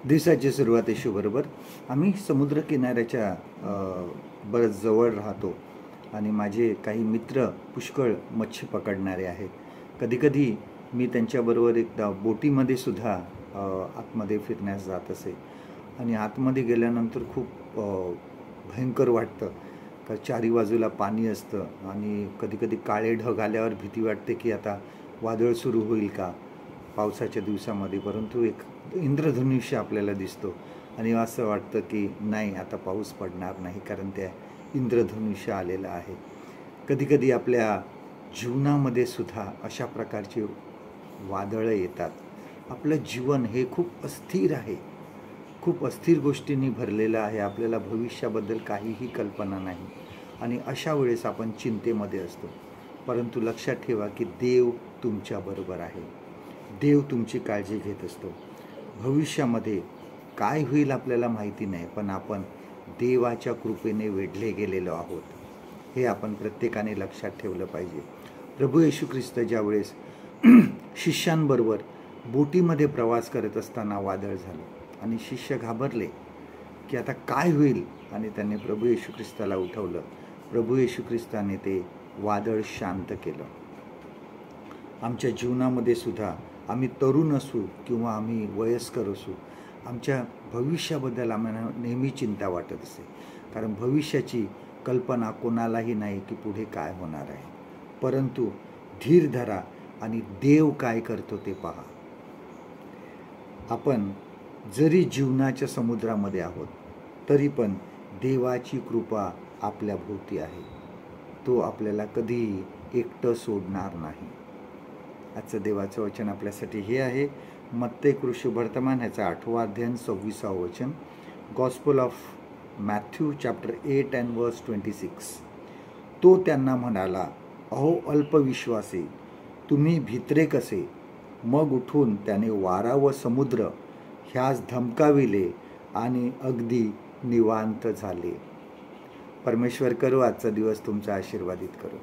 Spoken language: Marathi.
दिवसाची सुरुवात येशूबरोबर. आम्ही समुद्रकिनाऱ्याच्या बरंच जवळ राहतो आणि माझे काही मित्र पुष्कळ मच्छी पकडणारे आहेत. कधीकधी मी त्यांच्याबरोबर एकदा बोटीमध्ये सुद्धा आतमध्ये फिरण्यास जात असे आणि आतमध्ये गेल्यानंतर खूप भयंकर वाटतं का चारी बाजूला पाणी असतं आणि कधीकधी काळे ढग आल्यावर भीती वाटते की आता वादळ सुरू होईल का पावसाच्या दिवसामध्ये. परंतु एक इंद्रधनुष्य आपल्याला दिसतो आणि असं वाटतं की नाही, आता पाऊस पडणार नाही, कारण त्या इंद्रधनुष्य आलेलं आहे. कधीकधी आपल्या जीवनामध्ये सुद्धा अशा प्रकारची वादळं येतात. आपलं जीवन हे खूप अस्थिर आहे, खूप अस्थिर गोष्टींनी भरलेलं आहे. आपल्याला भविष्याबद्दल काहीही कल्पना नाही आणि अशा वेळेस आपण चिंतेमध्ये असतो. परंतु लक्षात ठेवा की देव तुमच्याबरोबर आहे. देव तुमची काळजी घेत असतो. भविष्यामध्ये काय होईल आपल्याला माहिती नाही, पण आपण देवाच्या कृपेने वेढले गेलेलो आहोत. हे आपण प्रत्येकाने लक्षात ठेवलं पाहिजे. प्रभू येशू ख्रिस्त ज्यावेळेस शिष्यांबरोबर बोटीमध्ये प्रवास करत असताना वादळ झालं आणि शिष्य घाबरले की आता काय होईल, आणि त्यांनी प्रभू येशू ख्रिस्ताला उठवलं. प्रभू येशू ख्रिस्ताने ते वादळ शांत केलं. आमच्या जीवनामध्ये सुद्धा आम्ही तरुण असू किंवा आम्ही वयस्कर असू, आमच्या भविष्याबद्दल आम्हाला नेहमी चिंता वाटत असते, कारण भविष्याची कल्पना कोणालाही नाही की पुढे काय होणार आहे. परंतु धीर धरा आणि देव काय करतो ते पहा. आपण जरी जीवनाच्या समुद्रामध्ये आहोत तरी पण देवाची कृपा आपल्या भोवती आहे. तो आपल्याला कधीही एकटं सोडणार नाही. आजचं देवाचं वचन आपल्यासाठी हे आहे, मत्ते कृषीवर्तमान ह्याचा 8वा अध्याय 26वा वचन. Gospel of Matthew chapter 8 and verse 26. तो त्यांना म्हणाला, अहो अल्पविश्वासी, तुम्ही भित्रे कसे. मग उठून त्याने वारा व समुद्र ह्यास धमकाविले आणि अगदी निवांत झाले. परमेश्वर करो आजचा दिवस तुमचा आशीर्वादित करो.